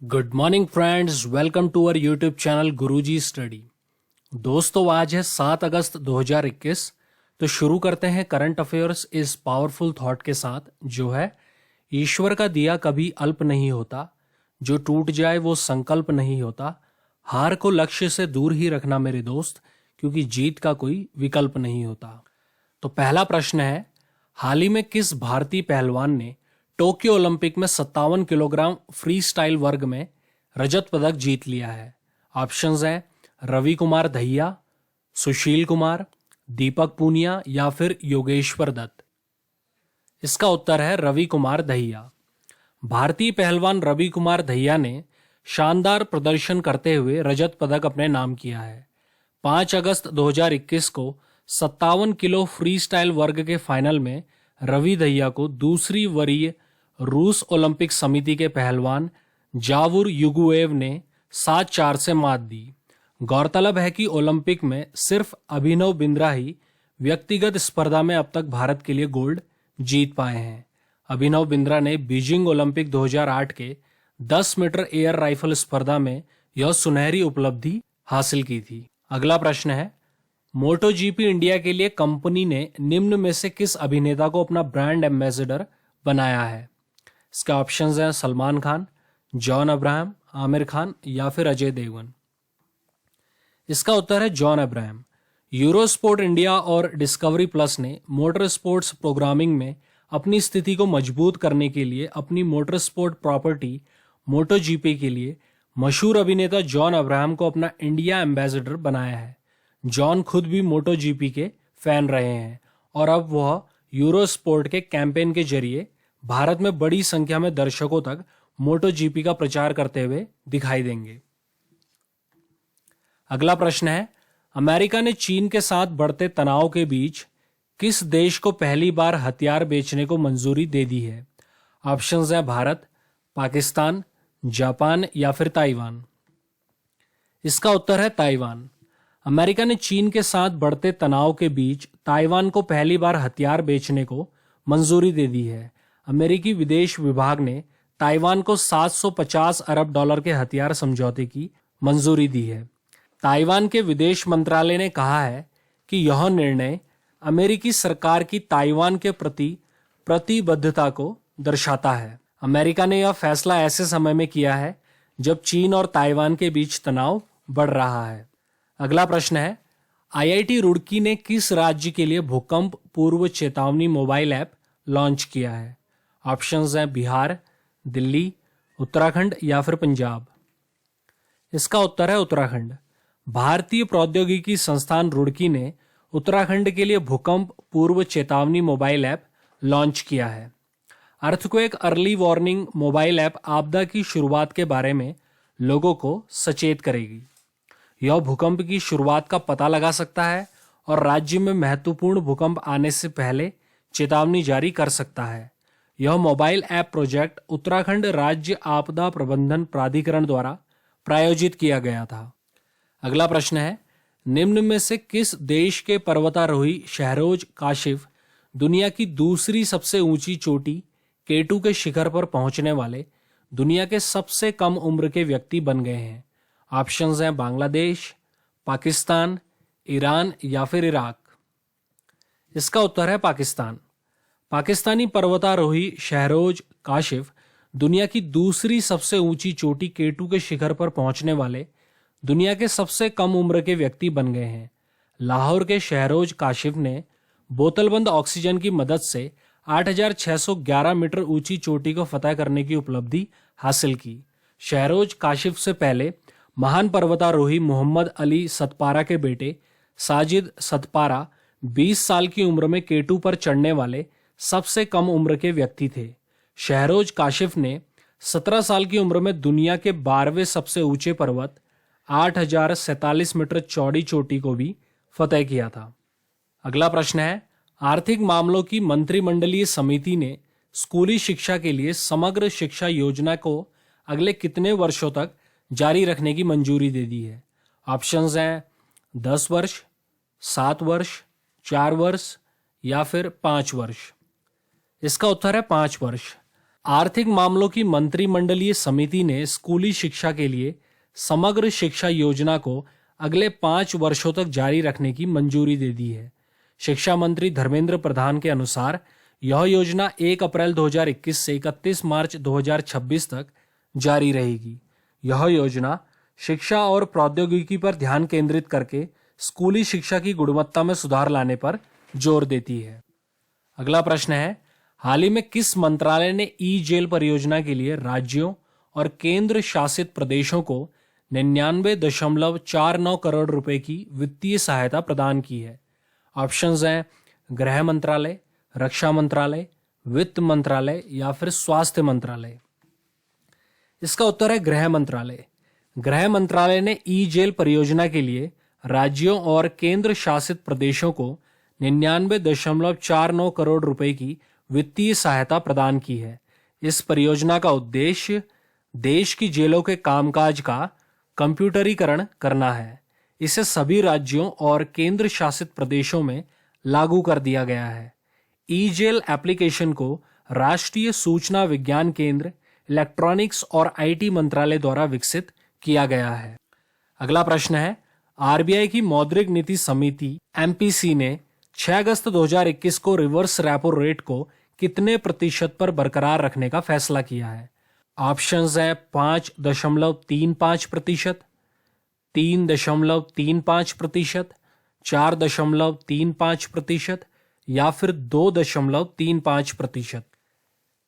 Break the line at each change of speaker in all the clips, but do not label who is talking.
Good morning friends, welcome to our YouTube channel Guruji study. दोस्तों, आज है 7 अगस्त 2021। तो शुरू करते हैं करंट अफेयर्स इस पावरफुल थॉट के साथ, जो है ईश्वर का दिया कभी अल्प नहीं होता, जो टूट जाए वो संकल्प नहीं होता, हार को लक्ष्य से दूर ही रखना मेरे दोस्त, क्योंकि जीत का कोई विकल्प नहीं होता। तो पहला प्रश्न है, हाल ही में किस भारतीय पहलवान ने टोक्यो ओलंपिक में 57 किलोग्राम फ्री स्टाइल वर्ग में रजत पदक जीत लिया है? ऑप्शंस हैं रवि कुमार दहिया, सुशील कुमार, दीपक पूनिया या फिर योगेश्वर दत्त। इसका उत्तर है रवि कुमार दहिया। भारतीय पहलवान रवि कुमार दहिया ने शानदार प्रदर्शन करते हुए रजत पदक अपने नाम किया है। 5 अगस्त 2021 को 57 किलो फ्री स्टाइल वर्ग के फाइनल में रवि दहिया को दूसरी वरीय रूस ओलंपिक समिति के पहलवान जावुर युगुएव ने 7-4 से मात दी। गौरतलब है कि ओलंपिक में सिर्फ अभिनव बिंद्रा ही व्यक्तिगत स्पर्धा में अब तक भारत के लिए गोल्ड जीत पाए हैं। अभिनव बिंद्रा ने बीजिंग ओलंपिक 2008 के 10 मीटर एयर राइफल स्पर्धा में यह सुनहरी उपलब्धि हासिल की थी। अगला प्रश्न है, मोटो जीपी इंडिया के लिए कंपनी ने निम्न में से किस अभिनेता को अपना ब्रांड एम्बेसडर बनाया है? इसके ऑप्शंस हैं सलमान खान, जॉन अब्राहम, आमिर खान या फिर अजय देवगन। इसका उत्तर है जॉन अब्राहम। यूरोस्पोर्ट इंडिया और डिस्कवरी प्लस ने मोटर स्पोर्ट्स प्रोग्रामिंग में अपनी स्थिति को मजबूत करने के लिए अपनी मोटर स्पोर्ट प्रॉपर्टी मोटो जीपी के लिए मशहूर अभिनेता जॉन अब्राहम को अपना इंडिया एम्बेसडर बनाया है। जॉन खुद भी मोटो जीपी के फैन रहे हैं और अब वह यूरो स्पोर्ट के कैंपेन के जरिए भारत में बड़ी संख्या में दर्शकों तक मोटो जीपी का प्रचार करते हुए दिखाई देंगे। अगला प्रश्न है, अमेरिका ने चीन के साथ बढ़ते तनाव के बीच किस देश को पहली बार हथियार बेचने को मंजूरी दे दी है? ऑप्शंस हैं भारत, पाकिस्तान, जापान या फिर ताइवान। इसका उत्तर है ताइवान। अमेरिका ने चीन के साथ बढ़ते तनाव के बीच ताइवान को पहली बार हथियार बेचने को मंजूरी दे दी है। अमेरिकी विदेश विभाग ने ताइवान को 750 अरब डॉलर के हथियार समझौते की मंजूरी दी है। ताइवान के विदेश मंत्रालय ने कहा है कि यह निर्णय अमेरिकी सरकार की ताइवान के प्रति प्रतिबद्धता को दर्शाता है। अमेरिका ने यह फैसला ऐसे समय में किया है जब चीन और ताइवान के बीच तनाव बढ़ रहा है। अगला प्रश्न है, आईआईटी रुड़की ने किस राज्य के लिए भूकंप पूर्व चेतावनी मोबाइल ऐप लॉन्च किया है? ऑप्शंस हैं बिहार, दिल्ली, उत्तराखंड या फिर पंजाब। इसका उत्तर है उत्तराखंड। भारतीय प्रौद्योगिकी संस्थान रुड़की ने उत्तराखंड के लिए भूकंप पूर्व चेतावनी मोबाइल ऐप लॉन्च किया है। Earthquake early warning mobile app आपदा की शुरुआत के बारे में लोगों को सचेत करेगी। यह भूकंप की शुरुआत का पता लगा सकता है और राज्य में महत्वपूर्ण भूकंप आने से पहले चेतावनी जारी कर सकता है। यह मोबाइल ऐप प्रोजेक्ट उत्तराखंड राज्य आपदा प्रबंधन प्राधिकरण द्वारा प्रायोजित किया गया था। अगला प्रश्न है, निम्न में से किस देश के पर्वतारोही शहरोज काशिफ दुनिया की दूसरी सबसे ऊंची चोटी केटू के शिखर पर पहुंचने वाले दुनिया के सबसे कम उम्र के व्यक्ति बन गए हैं? ऑप्शंस हैं बांग्लादेश, पाकिस्तान, ईरान या फिर इराक। इसका उत्तर है पाकिस्तान। पाकिस्तानी पर्वतारोही शहरोज काशिफ दुनिया की दूसरी सबसे ऊंची चोटी केटू के शिखर पर पहुंचने वाले दुनिया के सबसे कम उम्र के व्यक्ति बन गए हैं। लाहौर के शहरोज काशिफ ने बोतलबंद ऑक्सीजन की मदद से 8,611 मीटर ऊंची चोटी को फतह करने की उपलब्धि हासिल की। शहरोज काशिफ से पहले महान पर्वतारोही मोहम्मद अली सतपारा के बेटे साजिद सतपारा 20 साल की उम्र में केटू पर चढ़ने वाले सबसे कम उम्र के व्यक्ति थे। शहरोज काशिफ ने 17 साल की उम्र में दुनिया के 12वें सबसे ऊंचे पर्वत 8,047 मीटर चौड़ी चोटी को भी फतह किया था। अगला प्रश्न है, आर्थिक मामलों की मंत्रिमंडलीय समिति ने स्कूली शिक्षा के लिए समग्र शिक्षा योजना को अगले कितने वर्षों तक जारी रखने की मंजूरी दे दी है? ऑप्शंस हैं 10 वर्ष, 7 वर्ष, 4 वर्ष या फिर 5 वर्ष। इसका उत्तर है 5 वर्ष। आर्थिक मामलों की मंत्रिमंडलीय समिति ने स्कूली शिक्षा के लिए समग्र शिक्षा योजना को अगले 5 वर्षों तक जारी रखने की मंजूरी दे दी है। शिक्षा मंत्री धर्मेंद्र प्रधान के अनुसार यह योजना 1 अप्रैल 2021 से 31 मार्च 2026 तक जारी रहेगी। यह योजना शिक्षा और प्रौद्योगिकी पर ध्यान केंद्रित करके स्कूली शिक्षा की गुणवत्ता में सुधार लाने पर जोर देती है। अगला प्रश्न है, हाल ही में किस मंत्रालय ने ई जेल परियोजना के लिए राज्यों और केंद्र शासित प्रदेशों को 99.49 करोड़ रुपए की वित्तीय सहायता प्रदान की है? ऑप्शंस हैं गृह मंत्रालय, रक्षा मंत्रालय, वित्त मंत्रालय या फिर स्वास्थ्य मंत्रालय। इसका उत्तर है गृह मंत्रालय। गृह मंत्रालय ने ई जेल परियोजना के लिए राज्यों और केंद्र शासित प्रदेशों को 99.49 करोड़ रुपए की वित्तीय सहायता प्रदान की है। इस परियोजना का उद्देश्य देश की जेलों के कामकाज का कंप्यूटरीकरण करना है। इसे सभी राज्यों और केंद्र शासित प्रदेशों में लागू कर दिया गया है। ई जेल एप्लीकेशन को राष्ट्रीय सूचना विज्ञान केंद्र, इलेक्ट्रॉनिक्स और आईटी मंत्रालय द्वारा विकसित किया गया है। अगला प्रश्न है, आरबीआई की मौद्रिक नीति समिति एमपीसी ने 6 अगस्त 2021 को रिवर्स रेपो रेट को कितने प्रतिशत पर बरकरार रखने का फैसला किया है? ऑप्शंस है 5.35%, 3.35%, 4.35% या फिर 2.35%।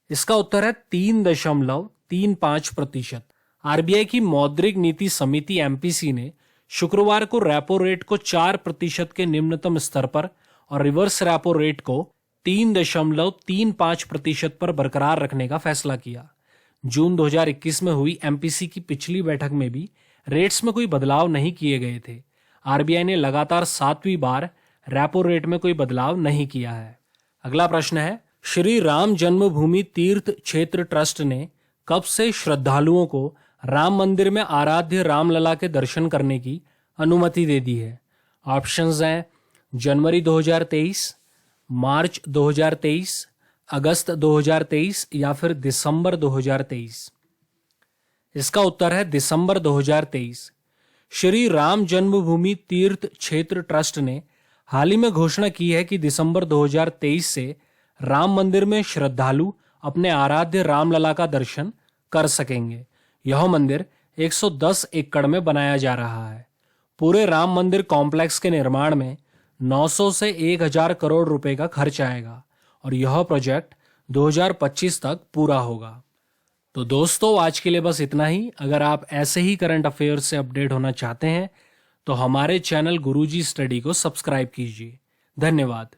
इसका उत्तर है 3.35%। आरबीआई की मौद्रिक नीति समिति एमपीसी ने शुक्रवार को रेपो रेट को 4% के निम्नतम स्तर पर और रिवर्स रेपो रेट को 3.35% पर बरकरार रखने का फैसला किया। जून 2021 में हुई एमपीसी की पिछली बैठक में भी रेट्स में कोई बदलाव नहीं किए गए थे। आरबीआई ने लगातार 7वीं बार रेपो रेट में कोई बदलाव नहीं किया है। अगला प्रश्न है, श्री राम जन्मभूमि तीर्थ क्षेत्र ट्रस्ट ने कब से श्रद्धालुओं को राम मंदिर में आराध्य रामलला के दर्शन करने की अनुमति दे दी है? ऑप्शंस हैं जनवरी 2023, मार्च 2023, अगस्त 2023 या फिर दिसंबर 2023। इसका उत्तर है दिसंबर 2023। श्री राम जन्मभूमि तीर्थ क्षेत्र ट्रस्ट ने हाल ही में घोषणा की है कि दिसंबर 2023 से राम मंदिर में श्रद्धालु अपने आराध्य रामलला का दर्शन कर सकेंगे। यह मंदिर 110 एकड़ में बनाया जा रहा है। पूरे राम मंदिर कॉम्प्लेक्स के निर्माण में 900 से 1000 करोड़ रुपए का खर्च आएगा और यह प्रोजेक्ट 2025 तक पूरा होगा। तो दोस्तों, आज के लिए बस इतना ही। अगर आप ऐसे ही करंट अफेयर्स से अपडेट होना चाहते हैं तो हमारे चैनल गुरुजी स्टडी को सब्सक्राइब कीजिए। धन्यवाद।